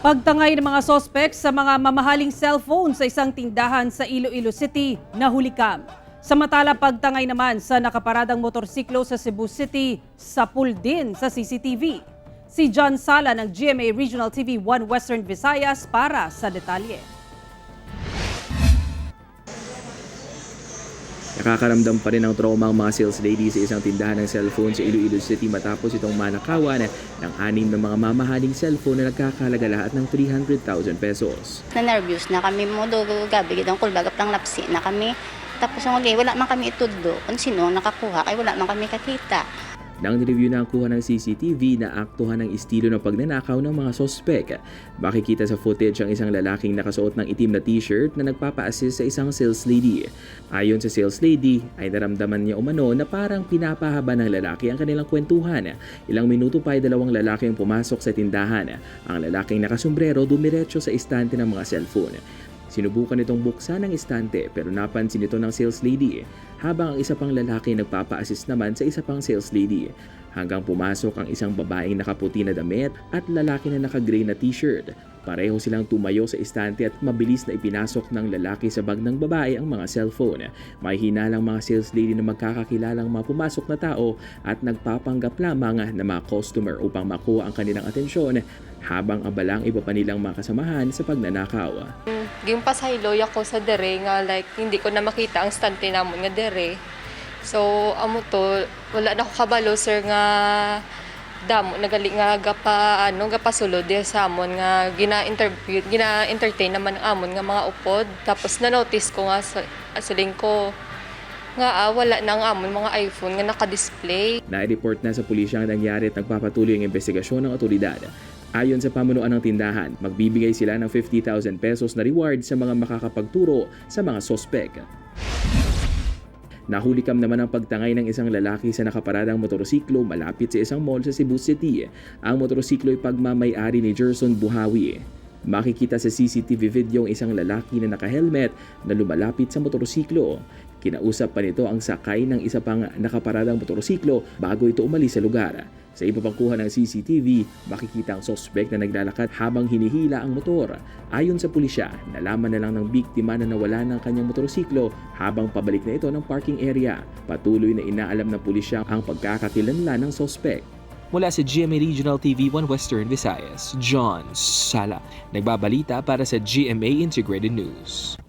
Pagtangay ng mga sospek sa mga mamahaling cellphone sa isang tindahan sa Iloilo City, nahulikam. Samantala pagtangay naman sa nakaparadang motorsiklo sa Cebu City, sapul din sa CCTV. Si John Sala ng GMA Regional TV 1 Western Visayas para sa detalye. Nakakaramdam pa rin ng trauma ang mga sales lady sa isang tindahan ng cellphone sa Iloilo City matapos itong manakawan ng 6 na mga mamahaling cellphone na nagkakalaga lahat ng 300,000 pesos. Na-nervous na kami mo do gabi gidang kulbagap lang napsi na kami. Tapos ang wala man kami itudo kung sino ang nakakuha ay wala man kami kakita. Nang nireview na ang kuha ng CCTV na aktuhan ng estilo ng pagnanakaw ng mga sospek. Makikita sa footage ang isang lalaking nakasuot ng itim na t-shirt na nagpapa-assist sa isang sales lady. Ayon sa sales lady, ay naramdaman niya umano na parang pinapahaba ng lalaki ang kanilang kwentuhan. Ilang minuto pa ay 2 lalaki ang pumasok sa tindahan. Ang lalaking nakasombrero dumiretso sa istante ng mga cellphone. Sinubukan itong buksan ng istante pero napansin ito ng sales lady habang ang isa pang lalaki nagpapa-assist naman sa isa pang sales lady hanggang pumasok ang isang babaeng nakaputi na damit at lalaki na naka-gray na t-shirt. Pareho silang tumayo sa istante at mabilis na ipinasok ng lalaki sa bag ng babae ang mga cellphone. May hinalang mga sales lady na magkakakilalang mga pumasok na tao at nagpapanggap lamang na mga customer upang makuha ang kanilang atensyon habang abalang iba pa nilang mga kasamahan sa pagnanakaw. Yung pasayloy ako sa dere nga like hindi ko na makita ang stante namon nga dere. So amo to wala na ko kabalo sir nga damo nagali nga gapasulod sa amon nga gina-entertain naman amon nga mga upod. Tapos na-notice ko nga sa lingko nga wala na ang amon mga iPhone nga naka-display. Na-report na sa pulisya ang nangyari at nagpapatuloy ang investigasyon ng otoridad. Ayon sa pamunuan ng tindahan, magbibigay sila ng 50,000 pesos na reward sa mga makakapagturo sa mga sospek. Nahulikam naman ang pagtangay ng isang lalaki sa nakaparadang motorsiklo malapit sa isang mall sa Cebu City. Ang motorsiklo ay pagmamay-ari ni Gerson Buhawi. Makikita sa CCTV video ang isang lalaki na naka-helmet na lumalapit sa motorsiklo. Kinausap pa nito ang sakay ng isa pang nakaparadang motorsiklo bago ito umalis sa lugar. Sa iba pang kuha ng CCTV, makikita ang sospek na naglalakad habang hinihila ang motor. Ayon sa pulisya, nalaman na lang ng biktima na nawala ng kanyang motorsiklo habang pabalik na ito ng parking area. Patuloy na inaalam ng pulisya ang pagkakakilanlan ng sospek. Mula sa GMA Regional TV 1 Western Visayas, John Sala, nagbabalita para sa GMA Integrated News.